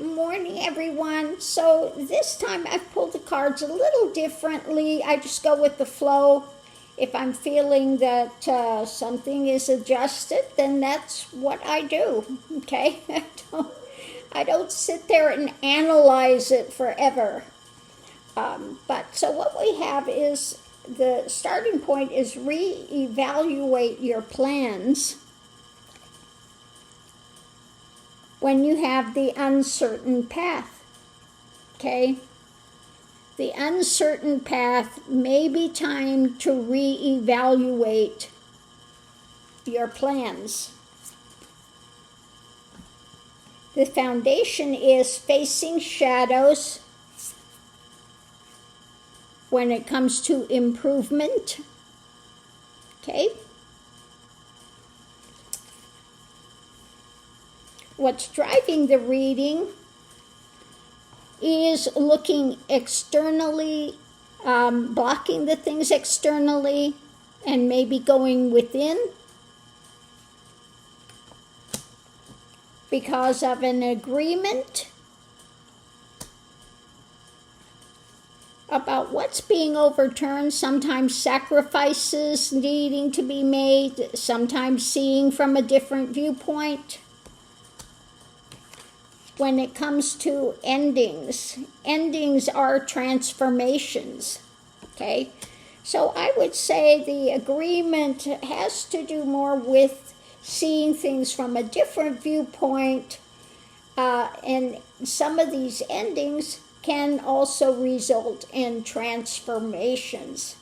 morning, everyone. So this time I've pulled the cards a little differently. I just go with the flow. If I'm feeling that something is adjusted, then that's what I do, okay? I don't sit there and analyze it forever. But so what we have is the starting point is reevaluate your plans when you have the uncertain path, okay? The uncertain path may be time to reevaluate your plans. The foundation is facing shadows when it comes to improvement, okay? What's driving the reading is looking externally, blocking the things externally, and maybe going within because of an agreement about what's being overturned, sometimes sacrifices needing to be made, sometimes seeing from a different viewpoint. When it comes to endings, endings are transformations, okay? So I would say the agreement has to do more with seeing things from a different viewpoint, and some of these endings can also result in transformations.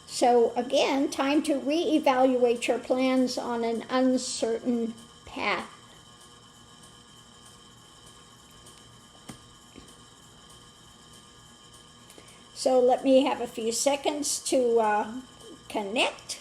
So again, time to reevaluate your plans on an uncertain path. So let me have a few seconds to connect.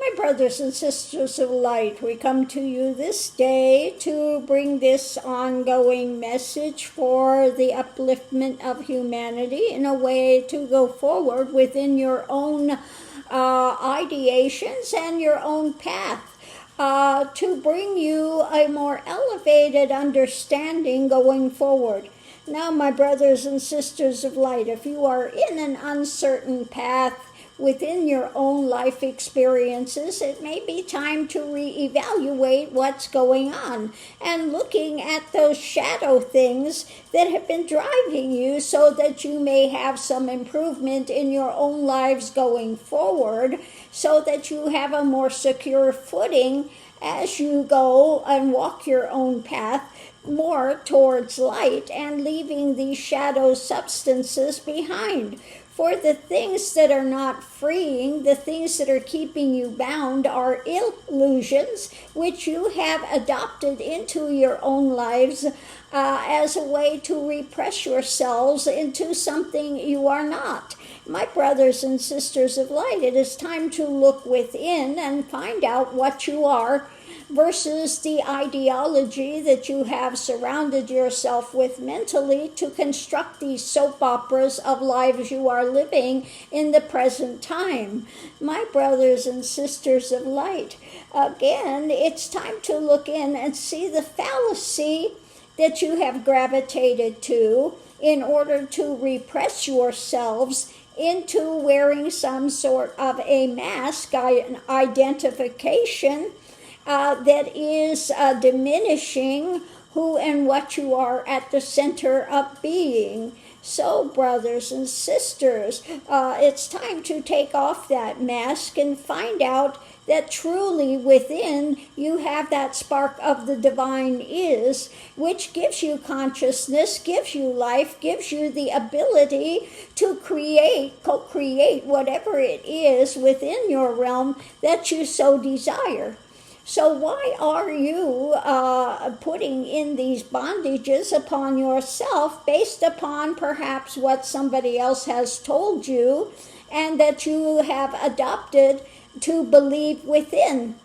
My brothers and sisters of light, we come to you this day to bring this ongoing message for the upliftment of humanity in a way to go forward within your own ideations and your own path, to bring you a more elevated understanding going forward. Now, my brothers and sisters of light, if you are in an uncertain path within your own life experiences, it may be time to reevaluate what's going on and looking at those shadow things that have been driving you so that you may have some improvement in your own lives going forward, so that you have a more secure footing as you go and walk your own path more towards light and leaving these shadow substances behind. For the things that are not freeing, the things that are keeping you bound, are illusions which you have adopted into your own lives as a way to repress yourselves into something you are not. My brothers and sisters of light, it is time to look within and find out what you are versus the ideology that you have surrounded yourself with mentally to construct these soap operas of lives you are living in the present time. My brothers and sisters of light, again, it's time to look in and see the fallacy that you have gravitated to in order to repress yourselves into wearing some sort of a mask identification that is diminishing who and what you are at the center of being. So, brothers and sisters, it's time to take off that mask and find out that truly within you have that spark of the divine is, which gives you consciousness, gives you life, gives you the ability to create, co-create whatever it is within your realm that you so desire. So why are you putting in these bondages upon yourself based upon perhaps what somebody else has told you and that you have adopted to believe within?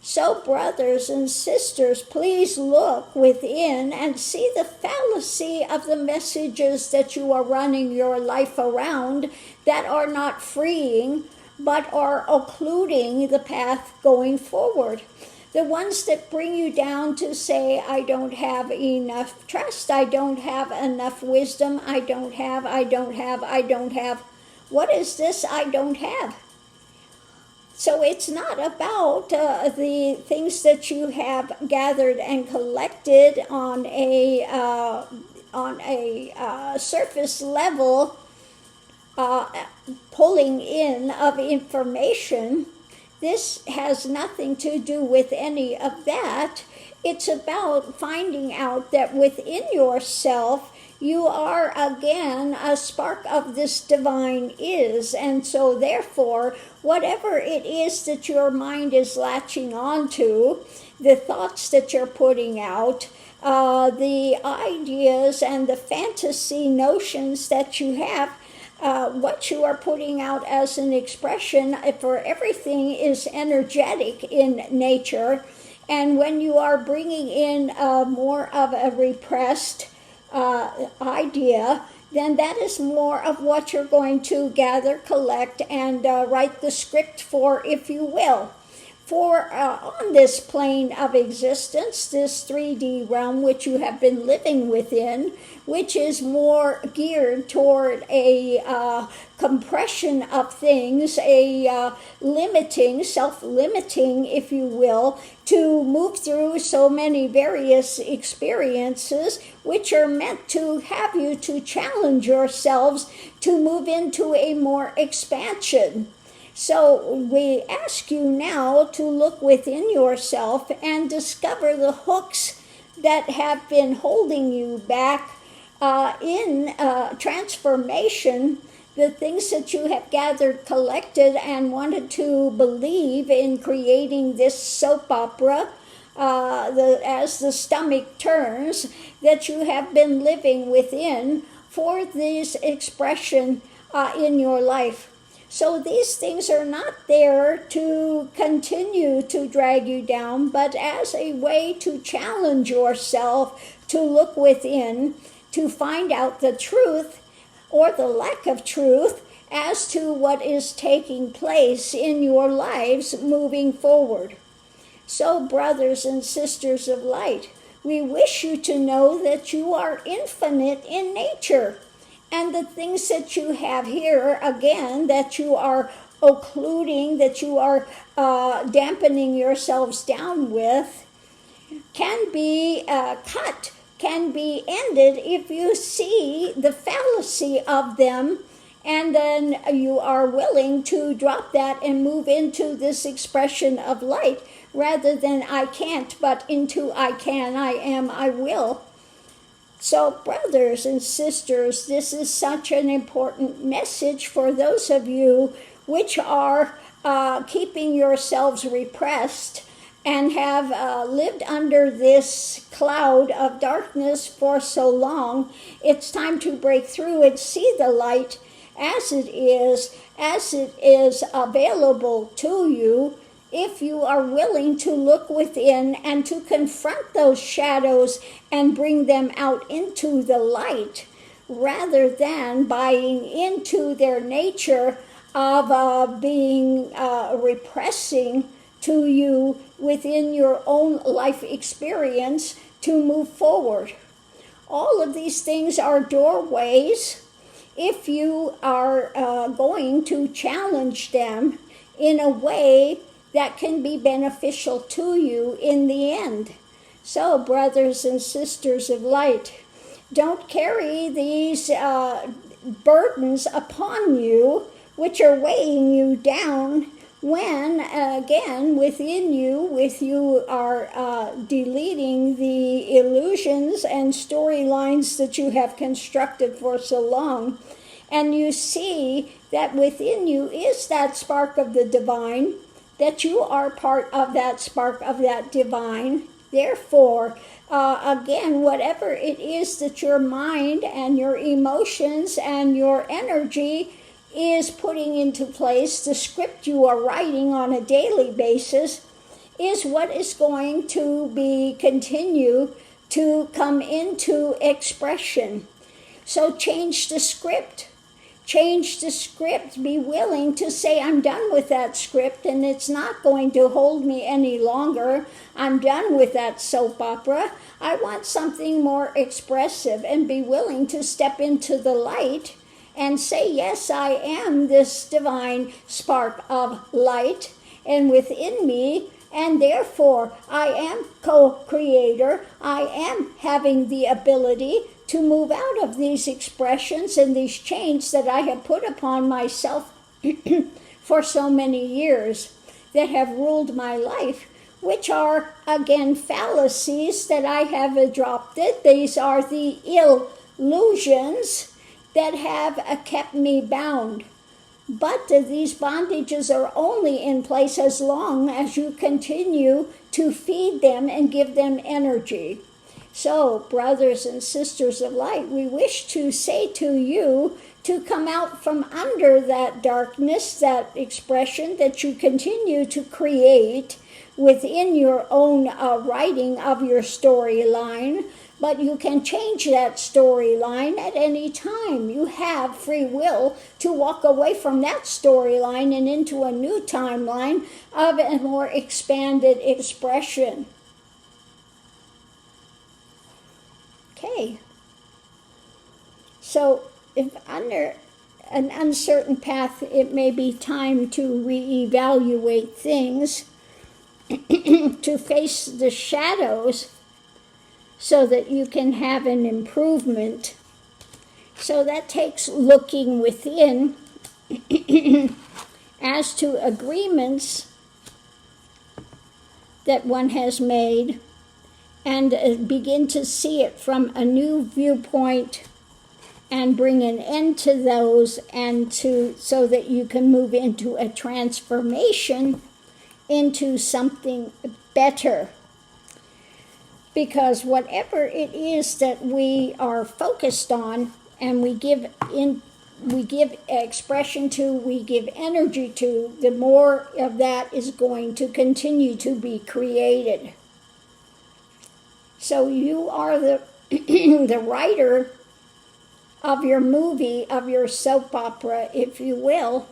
So, brothers and sisters, please look within and see the fallacy of the messages that you are running your life around that are not freeing but are occluding the path going forward. The ones that bring you down to say, I don't have enough trust, I don't have enough wisdom, I don't have. What is this I don't have? So it's not about the things that you have gathered and collected on a surface level pulling in of information. This has nothing to do with any of that. It's about finding out that within yourself you are again a spark of this divine is, and so therefore whatever it is that your mind is latching onto, the thoughts that you're putting out, the ideas and the fantasy notions that you have, what you are putting out as an expression for everything is energetic in nature. And when you are bringing in more of a repressed idea, then that is more of what you're going to gather, collect, and write the script for, if you will. For on this plane of existence, this 3D realm which you have been living within, which is more geared toward a compression of things, a limiting, self-limiting, if you will, to move through so many various experiences which are meant to have you to challenge yourselves to move into a more expansion. So we ask you now to look within yourself and discover the hooks that have been holding you back in transformation, the things that you have gathered, collected, and wanted to believe in creating this soap opera, as the stomach turns, that you have been living within for this expression in your life. So these things are not there to continue to drag you down, but as a way to challenge yourself to look within, to find out the truth or the lack of truth as to what is taking place in your lives moving forward. So, brothers and sisters of light, we wish you to know that you are infinite in nature. And the things that you have here, again, that you are occluding, that you are dampening yourselves down with, can be cut, can be ended if you see the fallacy of them, and then you are willing to drop that and move into this expression of light, rather than I can't, but into I can, I am, I will. So, brothers and sisters, this is such an important message for those of you which are keeping yourselves repressed and have lived under this cloud of darkness for so long. It's time to break through and see the light as it is available to you, if you are willing to look within and to confront those shadows and bring them out into the light, rather than buying into their nature of being repressing to you within your own life experience to move forward. All of these things are doorways if you are going to challenge them in a way that can be beneficial to you in the end. So, brothers and sisters of light, don't carry these burdens upon you, which are weighing you down, when, again, within you, with you are deleting the illusions and storylines that you have constructed for so long, and you see that within you is that spark of the divine, that you are part of that spark of that divine. Therefore, again, whatever it is that your mind and your emotions and your energy is putting into place, the script you are writing on a daily basis, is what is going to continue to come into expression. So change the script. Change the script. Be willing to say, I'm done with that script and it's not going to hold me any longer. I'm done with that soap opera. I want something more expressive, and be willing to step into the light and say, yes, I am this divine spark of light and within me, and therefore I am co-creator. I am having the ability to move out of these expressions and these chains that I have put upon myself for so many years that have ruled my life, which are, again, fallacies that I have adopted. These are the illusions that have kept me bound. But these bondages are only in place as long as you continue to feed them and give them energy. So, brothers and sisters of light, we wish to say to you to come out from under that darkness, that expression that you continue to create within your own writing of your storyline. But you can change that storyline at any time. You have free will to walk away from that storyline and into a new timeline of a more expanded expression. Okay. So if under an uncertain path, it may be time to reevaluate things, to face the shadows, so that you can have an improvement. So that takes looking within as to agreements that one has made, and begin to see it from a new viewpoint and bring an end to those, and so that you can move into a transformation into something better. Because whatever it is that we are focused on and we give expression to, we give energy to, the more of that is going to continue to be created. So you are the the writer of your movie, of your soap opera, if you will.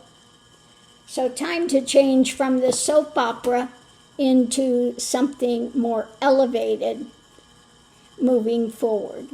So time to change from the soap opera into something more elevated moving forward.